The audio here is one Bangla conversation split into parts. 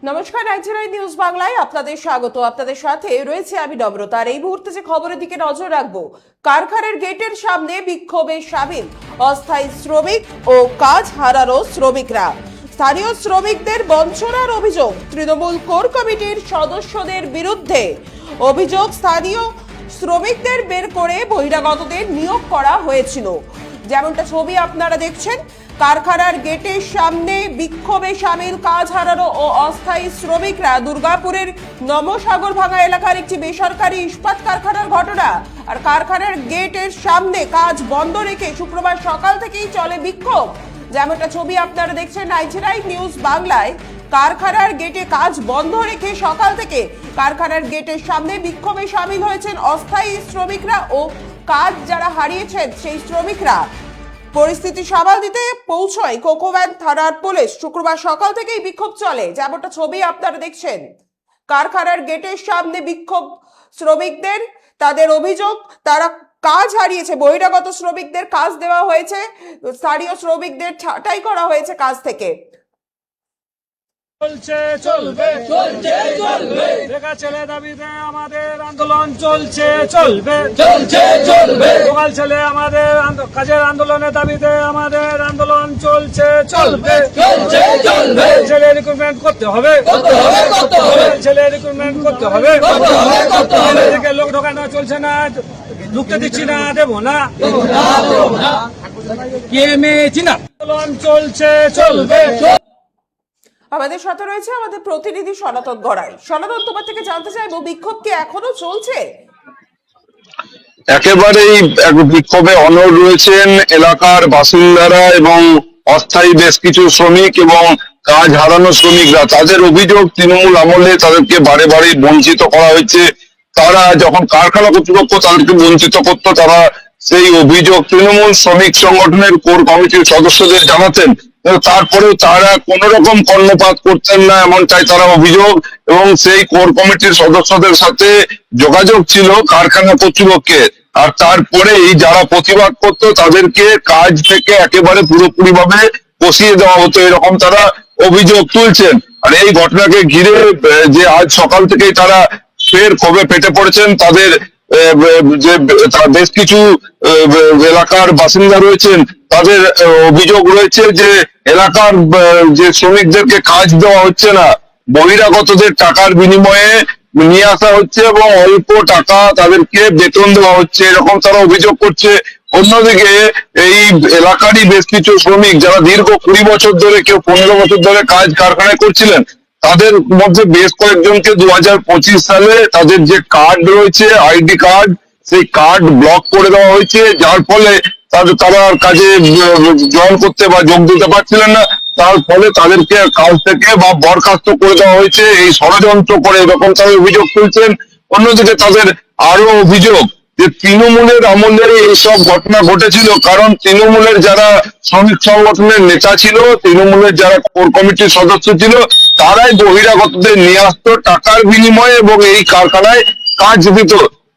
নমস্কার, নাইজেরিয়া নিউজ বাংলায় আপনাদের স্বাগত। আপনাদের সাথে রয়েছে আমি নম্রতা। আর এই মুহূর্তে যে খবরের দিকে নজর রাখবো, কারখানার গেটের সামনে বিক্ষোভে সামিল অস্থায়ী শ্রমিক ও কাজ হারানো শ্রমিকরা। স্থানীয় শ্রমিকদের বঞ্চনার অভিযোগ তৃণমূল কোর কমিটির সদস্যদের বিরুদ্ধে। অভিযোগ, স্থানীয় শ্রমিকদের বের করে বহিরাগতদের নিয়োগ করা হয়েছিল। যেমনটা ছবি আপনারা দেখছেন, কারখানার গেটের সামনে বিক্ষোভে সামিল কাজ হারানো ও অস্থায়ী শ্রমিকরা। দুর্গাপুরের নমসাগর ভাঙা এলাকার একটি বেসরকারি ইস্পাত কারখানার ঘটনা। আর কারখানার গেটের সামনে কাজ বন্ধ রেখে শুক্রবার সকাল থেকেই চলে বিক্ষোভ। যেমনটা ছবি আপনারা দেখছেন নাইজেরিয়া নিউজ বাংলায়। কারখানার গেটে কাজ বন্ধ রেখে সকাল থেকে কারখানার গেটের সামনে বিক্ষোভে সামিল হয়েছেন অস্থায়ী শ্রমিকরা ও কাজ যারা হারিয়েছেন সেই শ্রমিকরা। পরিস্থিতি সামাল দিতে পৌঁছয় কোকোভ্যান থানার পুলিশ। শুক্রবার সকাল থেকেই বিক্ষোভ চলে। যেমনটা ছবি আপনারা দেখছেন, কারখানার গেটের সামনে বিক্ষোভ শ্রমিকদের। তাদের অভিযোগ, তারা কাজ হারিয়েছে। বহিরাগত শ্রমিকদের কাজ দেওয়া হয়েছে, স্থানীয় শ্রমিকদের ছাঁটাই করা হয়েছে কাজ থেকে। চলছে চলবে চলছে চলবে দেখা ছেলে দাবিতে আমাদের আন্দোলন চলছে চলবে চলছে চলবে সকাল ছেলে আমাদের কাজের আন্দোলনের দাবিতে আমাদের আন্দোলন চলছে চলবে চলছে চলবে ছেলে রিক্রুটমেন্ট করতে হবে ছেলে রিক্রুটমেন্ট করতে হবে এদিকে লোক ঢোকানো চলছে না, ঢুকতে দিচ্ছি না, দেবো না কে মেয়েছি না। আন্দোলন চলছে চলবে। আমাদের সাথে রয়েছে আমাদের প্রতিনিধি সনাতন গড়াই। সনাতন, তোমার থেকে জানতে চাইবো, বিক্ষোভ কি এখনো চলছে? একেবারেই বিক্ষোভে অনড় রয়েছেন এলাকার বাসিন্দারা এবং অস্থায়ী বেশ কিছু শ্রমিক এবং কাজ হারানো শ্রমিকরা। তাদের অভিযোগ, তৃণমূল আমলে তাদেরকে বারে বারে বঞ্চিত করা হয়েছে। তারা যখন কারখানা কর্তৃপক্ষ তাদেরকে বঞ্চিত করত, তারা সেই অভিযোগ তৃণমূল শ্রমিক সংগঠনের কোর কমিটির সদস্যদের জানাতেন। তারপরেও তারা কোন রকম কর্ণপাত করতেন না, এমনটাই তারা অভিযোগ। এবং সেই কোর কমিটির সদস্যদের সাথে যোগাযোগ ছিল কারখানা কর্তৃপক্ষের। আর তারপরেই যারা প্রতিবাদ করত তাদেরকে কাজ থেকে একেবারে পুরোপুরি ভাবে বসিয়ে দেওয়া হতো, এরকম তারা অভিযোগ তুলছেন। আর এই ঘটনাকে ঘিরে যে আজ সকাল থেকেই তারা ফের ক্ষোভে ফেটে পড়েছেন। তাদের যে বেশ কিছু এলাকার বাসিন্দা রয়েছেন, তাদের অভিযোগ রয়েছে যে এলাকার যে শ্রমিকদেরকে কাজ দেওয়া হচ্ছে না, বহিরাগতদের টাকার বিনিময়ে নিয়ে আসা হচ্ছে এবং অল্প টাকা তাদেরকে বেতন দেওয়া হচ্ছে, এরকম তারা অভিযোগ করছে। অন্যদিকে এই এলাকারই বেশ কিছু শ্রমিক যারা দীর্ঘ 20 বছর ধরে, কেউ 15 বছর ধরে কাজ কারখানায় করছিলেন, তাদের মধ্যে বেশ কয়েকজনকে 2025 সালে তাদের যে কার্ড রয়েছে, আইডি কার্ড, সেই কার্ড ব্লক করে দেওয়া হয়েছে, যার ফলে তারা কাজে জয়েন করতে বা যোগ দিতে পারছিলেন না। তার ফলে তাদেরকে কাজ থেকে বা বরখাস্ত করে দেওয়া হয়েছে এই ষড়যন্ত্র করে, এরকম তারা অভিযোগ তুলছেন। অন্যদিকে তাদের আরো অভিযোগ যে তৃণমূলের আমলে এইসব ঘটনা ঘটেছিল, কারণ তৃণমূলের যারা শ্রমিক সংগঠনের নেতা ছিল, তৃণমূলের যারা কোর কমিটির সদস্য ছিল, তারাই বহিরাগতদের নিয়ে আসতো টাকার বিনিময়ে এবং এই কারখানায় কাজ দিত।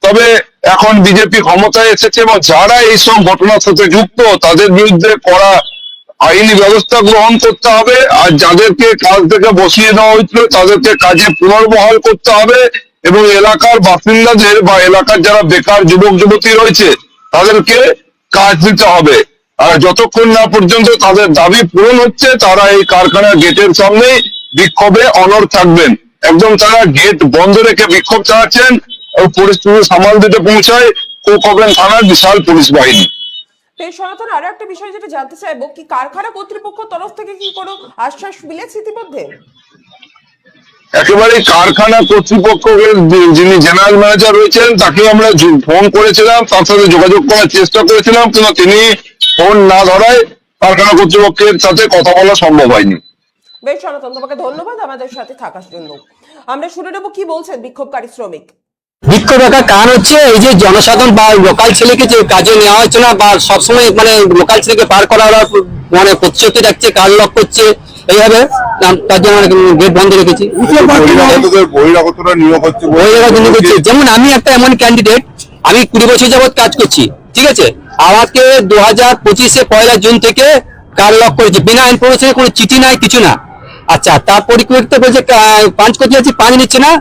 তবে এখন বিজেপি ক্ষমতায় এসেছে এবং যারা এইসব ঘটনার সাথে যুক্ত তাদের বিরুদ্ধে কড়া আইনি ব্যবস্থা গ্রহণ করতে হবে। আর যাদেরকে কাজ থেকে বসিয়ে দেওয়া হয়েছিল তাদেরকে কাজে পুনর্বহাল করতে হবে এবং এলাকার বাসিন্দাদের বা এলাকার যারা বেকার যুবক যুবতী রয়েছে তাদেরকে কাজ দিতে হবে। আর যতক্ষণ না পর্যন্ত তাদের দাবি পূরণ হচ্ছে, তারা এই কারখানার গেটের সামনে বিক্ষোভে অনড় থাকবেন। একদম তারা গেট বন্ধ রেখে বিক্ষোভ চালাচ্ছেন। পরিস্থিতি সামাল দিতে পৌঁছায় কোকোভ্যান থানার বিশাল পুলিশ বাহিনী। সনাতন, আরো একটা বিষয় যেটা জানতে চাইবো, কি কারখানা কর্তৃপক্ষ তরফ থেকে কি কোনো আশ্বাস মিলেছে ইতিমধ্যে? একেবারে কারখানা কর্তৃপক্ষের যিনি জেনারেল ম্যানেজার রয়েছেন তাকে আমরা ফোন করেছিলাম, তার সাথে যোগাযোগ করার চেষ্টা করেছিলাম, কিন্তু তিনি ফোন না ধরায় কারখানা কর্তৃপক্ষের সাথে কথা বলা সম্ভব হয়নি। বেশ সনাতন, তোমাকে ধন্যবাদ আমাদের সাথে থাকার জন্য। আমরা শুনে নেবো কি বলছেন বিক্ষোভকারী শ্রমিক। বিক্ষোভ রাখার কারণ হচ্ছে এই যে জনসাধারণ বা লোকাল ছেলেকে যে কাজে নেওয়া হচ্ছে না, বা সবসময় মানে লোকাল ছেলেকে পার করা মানে প্রতিশ্রুতি রাখছে, কাজ লক করছে, এইভাবে তার জন্য গেট বন্ধ রেখেছি। বহিরাগতরা নিয়োগ হচ্ছে। যেমন আমি একটা এমন ক্যান্ডিডেট, আমি 20 বছর যাবৎ কাজ করছি, ঠিক আছে। আমাকে 2025-এ 1 জুন থেকে কাজ লক করেছে, বিনা ইনফরমেশনে, কোনো চিঠি নাই, কিছু না। আচ্ছা, তার পরিপ্রেক্ষিতে বলছে পাঁচ করতে যাচ্ছি, পাঁচ নিচ্ছে না,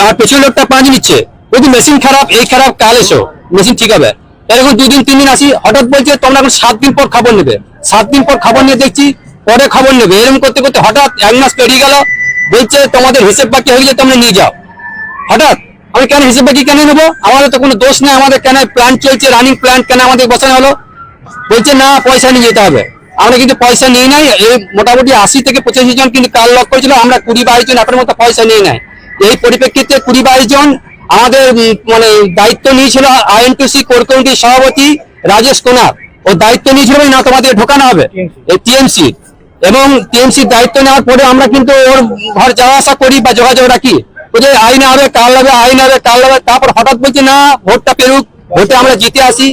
আর পেছনের লোকটা পাঁচ নিচ্ছে, বলছি মেশিন খারাপ, এই খারাপ, কাল এসো মেশিন ঠিক হবে। এরকম 2 দিন 3 দিন আসি, হঠাৎ বলছে তোমরা এখন 7 দিন পর খবর নেবে। 7 দিন পর খবর নিয়ে দেখছি পরে খবর নেবে, এরকম করতে করতে হঠাৎ 1 মাস পেরিয়ে গেল, বলছে তোমাদের হিসেব বাকি হয়ে গেছে, তোমরা নিয়ে যাও। হঠাৎ আমি কেন হিসেব বাকি কেন নেবো? আমাদের তো কোনো দোষ নেই, আমাদের কেন প্ল্যান চলছে, রানিং প্ল্যান কেন আমাদের বসানো হলো? বলছে না, পয়সা নিয়ে যেতে হবে। আমরা কিন্তু পয়সা নিয়ে নাই, এই মোটামুটি 80 থেকে 85 জন কিন্তু কাল লক করেছিল, আমরা 20-22 জন আপনার মতো পয়সা নিয়ে নাই। এই পরিপ্রেক্ষিতে 20-22 জন আমাদের মানে দায়িত্ব নিয়েছিল আইএনটিসি কোর কমিটির সভাপতি রাজেশ কুমার, ও দায়িত্ব নিয়েছিল না তোমাদের ঢোকানো হবে এই টিএমসি, এবং টিএমসি দায়িত্ব নেওয়ার পরে আমরা কিন্তু ওর ঘর যাওয়া আসা করি বা যোগাযোগ রাখি, বলছে আইন হবে কাল হবে, আইন হবে কাল হবে। তারপর হঠাৎ বলছে না, ভোটটা পেরুক, ভোটে আমরা জিতে আসি।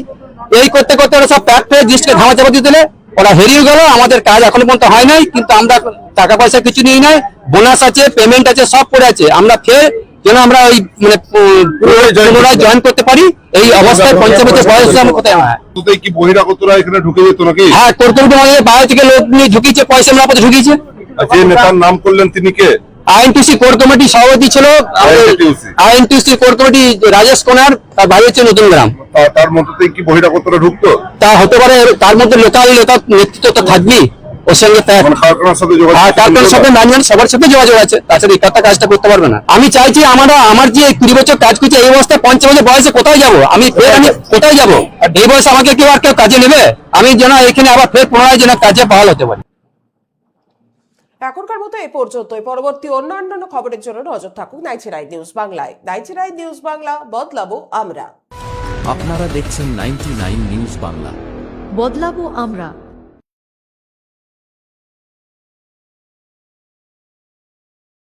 এই করতে করতে ওরা সব প্যাক হয়ে ডিস্ট্রিক্টে ধামা চাপা দিয়ে দিলে, ওরা হেরিয়ে গেল। আমাদের কাজ এখনো পর্যন্ত হয় নাই, কিন্তু আমরা টাকা পয়সা কিছু নিই নাই, বোনাস আছে, পেমেন্ট আছে, সব পড়ে আছে। আমরা ফের যেন আমরা ওই মানে পুনরায় জয়েন করতে পারি, এই অবস্থায় 50 বছর বয়স আমরা কোথায়? তুই কি বহিরাগতরা এখানে ঢুকে যেত নাকি? হ্যাঁ, করতে আমাদের বাইরে থেকে লোক নিয়ে ঢুকিয়েছে, পয়সা মেলা পথে ঢুকিয়েছে। আর যে নেতার নাম করলেন তিনি কে? আইএনটিসি কোর কমিটি সভাপতি ছিল, INTC core committee Rajesh Kumar, তার বাড়ি হচ্ছে নতুন গ্রাম। তার মধ্যে কি বহিরাগতরা ঢুকতো? তা হতে পারে, তার মধ্যে লোকাল নেতৃত্ব তো থাকবেই ওর সঙ্গে। মানে কারখানার সাথে কারখানার সাথে ম্যানেজমেন্ট সবার সাথে যোগাযোগ আছে, তাছাড়া এই কাজটা করতে পারবে না। আমি চাইছি আমার যে 20 বছর কাজ করছে, এই অবস্থায় 50 বছর বয়সে কোথায় যাবো আমি কোথায় যাবো? এই বয়সে আমাকে কেউ কাজে নেবে? আমি যেন এখানে আবার ফের পুনরায় যেন কাজে বহাল হতে পারি। এখনকার মতো এ পর্যন্তই। পরবর্তী অন্যান্য খবরের জন্য নজর থাকুন নাইচিরাই নিউজ বাংলায়। নাইচিরাই নিউজ বাংলা, বদলাবো আমরা। আপনারা দেখছেন 99 নিউজ বাংলা। বদলাবো আমরা।